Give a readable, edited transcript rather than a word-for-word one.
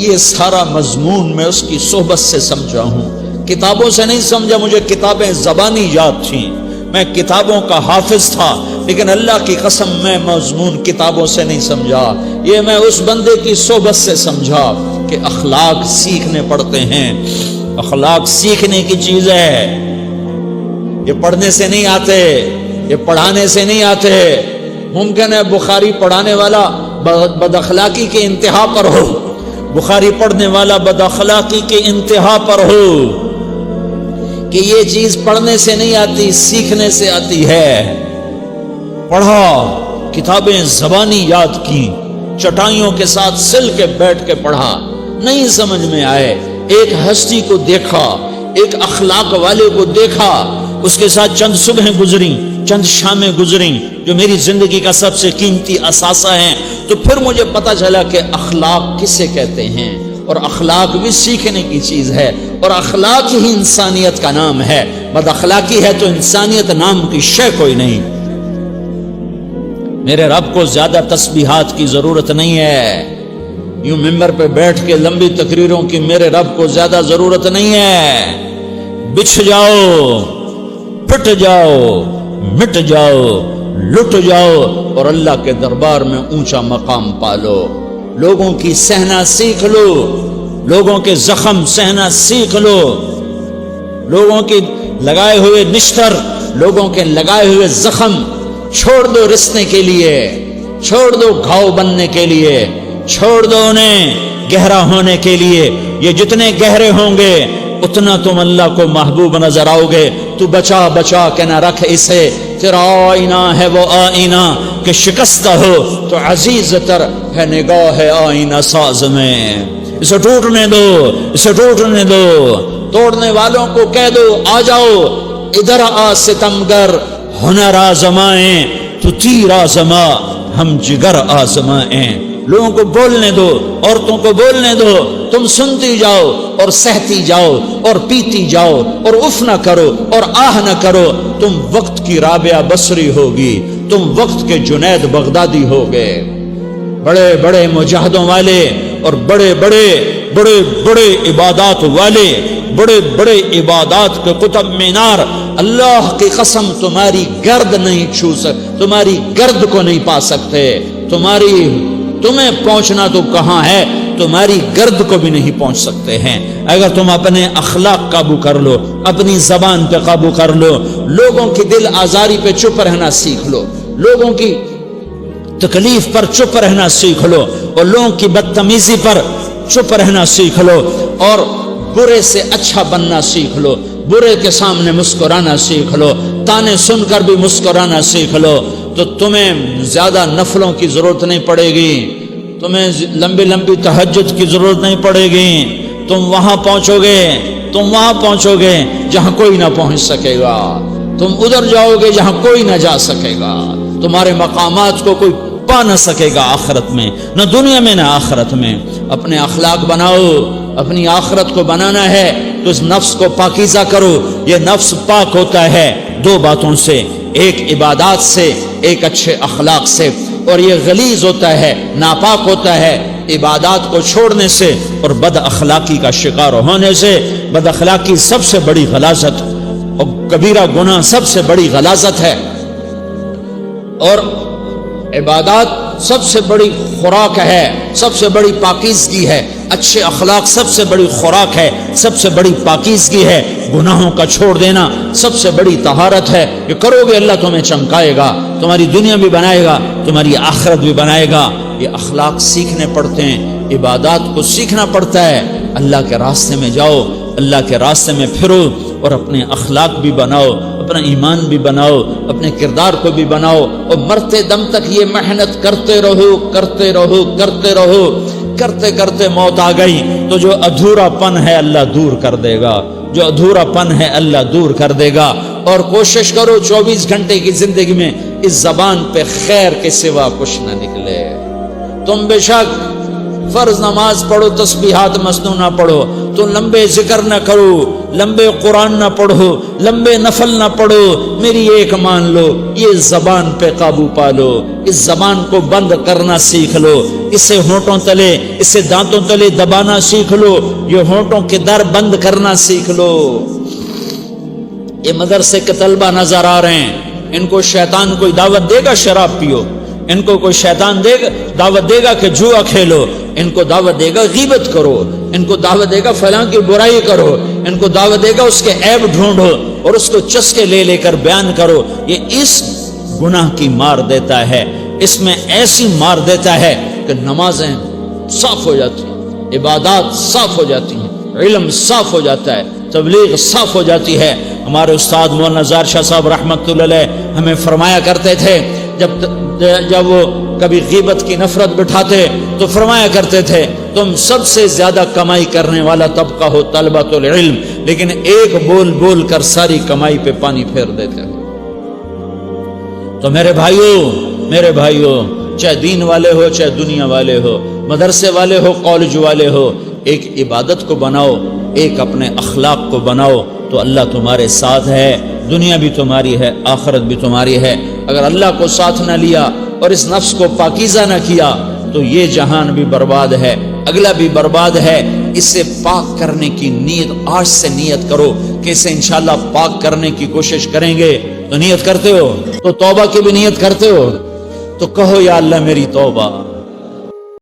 یہ سارا مضمون میں اس کی صحبت سے سمجھا ہوں، کتابوں سے نہیں سمجھا۔ مجھے کتابیں زبانی یاد تھیں، میں کتابوں کا حافظ تھا، لیکن اللہ کی قسم میں مضمون کتابوں سے نہیں سمجھا، یہ میں اس بندے کی صحبت سے سمجھا کہ اخلاق سیکھنے پڑتے ہیں۔ اخلاق سیکھنے کی چیز ہے، یہ پڑھنے سے نہیں آتے، یہ پڑھانے سے نہیں آتے۔ ممکن ہے بخاری پڑھانے والا بد اخلاقی کے انتہا پر ہو، بخاری پڑھنے والا بد اخلاقی کے انتہا پر ہو، کہ یہ چیز پڑھنے سے نہیں آتی، سیکھنے سے آتی ہے۔ پڑھا، کتابیں زبانی یاد کی، چٹائیوں کے ساتھ سل کے بیٹھ کے پڑھا، نہیں سمجھ میں آئے، ایک ہستی کو دیکھا، ایک اخلاق والے کو دیکھا، اس کے ساتھ چند صبحیں گزری، چند شامیں گزریں جو میری زندگی کا سب سے قیمتی اثاثہ ہیں، تو پھر مجھے پتا چلا کہ اخلاق کسے کہتے ہیں، اور اخلاق بھی سیکھنے کی چیز ہے، اور اخلاق ہی انسانیت کا نام ہے۔ بد اخلاقی ہے تو انسانیت نام کی شے کوئی نہیں۔ میرے رب کو زیادہ تسبیحات کی ضرورت نہیں ہے، یوں ممبر پہ بیٹھ کے لمبی تقریروں کی میرے رب کو زیادہ ضرورت نہیں ہے۔ بچھ جاؤ، پٹ جاؤ، مٹ جاؤ، لٹ جاؤ، اور اللہ کے دربار میں اونچا مقام پالو۔ لوگوں کی سہنا سیکھ لو، لوگوں کے زخم سہنا سیکھ لو، لوگوں کے لگائے ہوئے نشتر، لوگوں کے لگائے ہوئے زخم چھوڑ دو رسنے کے لیے، چھوڑ دو گھاؤ بننے کے لیے، چھوڑ دو انہیں گہرا ہونے کے لیے۔ یہ جتنے گہرے ہوں گے اتنا تم اللہ کو محبوب نظر آؤ گے۔ تو بچا بچا کے نہ رکھ اسے، تیرا آئینہ ہے وہ آئینہ کہ شکستہ ہو تو عزیز تر ہے نگاہ آئینہ ساز میں۔ اسے ٹوٹنے دو، اسے ٹوٹنے دو، توڑنے والوں کو کہہ دو آ جاؤ ادھر آ ستمگر، ہنر آزمائیں تو تیر آزما، ہم جگر آزمائیں۔ لوگوں کو بولنے دو، عورتوں کو بولنے دو، تم سنتی جاؤ اور سہتی جاؤ اور پیتی جاؤ اور اف نہ کرو اور آہ نہ کرو۔ تم وقت کی رابعہ بصری ہوگی، تم وقت کے جنید بغدادی ہوگے۔ بڑے بڑے مجاہدوں والے اور بڑے بڑے بڑے بڑے عبادات والے، بڑے بڑے عبادات کے قطب مینار، اللہ کی قسم تمہاری گرد نہیں چھو سکتے، تمہاری گرد کو نہیں پا سکتے۔ تمہیں پہنچنا تو کہاں ہے، تمہاری گرد کو بھی نہیں پہنچ سکتے ہیں۔ اگر تم اپنے اخلاق قابو کر لو، اپنی زبان پہ قابو کر لو، لوگوں کی دل آزاری پہ چپ رہنا سیکھ لو، لوگوں کی تکلیف پر چپ رہنا سیکھ لو، اور لوگوں کی بدتمیزی پر چپ رہنا سیکھ لو، اور برے سے اچھا بننا سیکھ لو، برے کے سامنے مسکرانا سیکھ لو، تانے سن کر بھی مسکرانا سیکھ لو، تو تمہیں زیادہ نفلوں کی ضرورت نہیں پڑے گی، تمہیں لمبی لمبی تہجد کی ضرورت نہیں پڑے گی۔ تم وہاں پہنچو گے، تم وہاں پہنچو گے جہاں کوئی نہ پہنچ سکے گا، تم ادھر جاؤ گے جہاں کوئی نہ جا سکے گا، تمہارے مقامات کو کوئی پا نہ سکے گا آخرت میں، نہ دنیا میں نہ آخرت میں۔ اپنے اخلاق بناؤ، اپنی آخرت کو بنانا ہے تو اس نفس کو پاکیزہ کرو۔ یہ نفس پاک ہوتا ہے دو باتوں سے، ایک عبادات سے، ایک اچھے اخلاق سے، اور یہ غلیظ ہوتا ہے، ناپاک ہوتا ہے عبادات کو چھوڑنے سے اور بد اخلاقی کا شکار ہونے سے۔ بد اخلاقی سب سے بڑی غلاظت اور کبیرہ گناہ سب سے بڑی غلاظت ہے، اور عبادات سب سے بڑی خوراک ہے، سب سے بڑی پاکیزگی ہے۔ اچھے اخلاق سب سے بڑی خوراک ہے، سب سے بڑی پاکیزگی ہے۔ گناہوں کا چھوڑ دینا سب سے بڑی طہارت ہے۔ یہ کرو گے اللہ تمہیں چمکائے گا، تمہاری دنیا بھی بنائے گا، تمہاری آخرت بھی بنائے گا۔ یہ اخلاق سیکھنے پڑتے ہیں، عبادات کو سیکھنا پڑتا ہے۔ اللہ کے راستے میں جاؤ، اللہ کے راستے میں پھرو، اور اپنے اخلاق بھی بناؤ، اپنا ایمان بھی بناؤ، اپنے کردار کو بھی بناؤ، اور مرتے دم تک یہ محنت کرتے رہو کرتے رہو کرتے رہو۔ کرتے کرتے موت آ گئی تو جو ادھورا پن ہے اللہ دور کر دے گا، جو ادھورا پن ہے اللہ دور کر دے گا۔ اور کوشش کرو 24 گھنٹے کی زندگی میں اس زبان پہ خیر کے سوا کچھ نہ نکلے۔ تم بے شک فرض نماز پڑھو تسبیحات مسنون نہ پڑھو، تو لمبے ذکر نہ کرو، لمبے قرآن نہ پڑھو، لمبے نفل نہ پڑھو، میری ایک مان لو، یہ زبان پہ قابو پالو، اس زبان کو بند کرنا سیکھ لو، اسے ہونٹوں تلے، اسے دانتوں تلے دبانا سیکھ لو، یہ ہونٹوں کے در بند کرنا سیکھ لو۔ یہ مدرسے کے طلبہ نظر آ رہے ہیں، ان کو شیطان کوئی دعوت دے گا شراب پیو، ان کو کوئی شیطان دعوت دے گا کہ جوا کھیلو، ان کو دعوت دے گا غیبت کرو، ان کو دعوت دے گا فلاں کی برائی کرو، ان کو دعوت دے گا اس کے عیب ڈھونڈو اور اس کو چسکے لے لے کر بیان کرو۔ یہ اس گناہ کی مار دیتا ہے، اس میں ایسی مار دیتا ہے کہ نمازیں صاف ہو جاتی ہیں، عبادات صاف ہو جاتی ہیں، علم صاف ہو جاتا ہے، تبلیغ صاف ہو جاتی ہے۔ ہمارے استاد مولانا زار شاہ صاحب رحمۃ اللہ علیہ ہمیں فرمایا کرتے تھے، جب وہ کبھی غیبت کی نفرت بٹھاتے تو فرمایا کرتے تھے تم سب سے زیادہ کمائی کرنے والا طبقہ ہو طلبۃ العلم، لیکن ایک بول بول کر ساری کمائی پہ پانی پھیر دیتے ہو۔ تو میرے بھائیوں چاہے دین والے ہو چاہے دنیا والے ہو، مدرسے والے ہو کالج والے ہو، ایک عبادت کو بناؤ، ایک اپنے اخلاق کو بناؤ، تو اللہ تمہارے ساتھ ہے، دنیا بھی تمہاری ہے، آخرت بھی تمہاری ہے۔ اگر اللہ کو ساتھ نہ لیا اور اس نفس کو پاکیزہ نہ کیا تو یہ جہان بھی برباد ہے، اگلا بھی برباد ہے۔ اسے پاک کرنے کی نیت آج سے نیت کرو کہ اسے انشاءاللہ پاک کرنے کی کوشش کریں گے۔ تو نیت کرتے ہو تو توبہ کی بھی نیت کرتے ہو، تو کہو یا اللہ میری توبہ،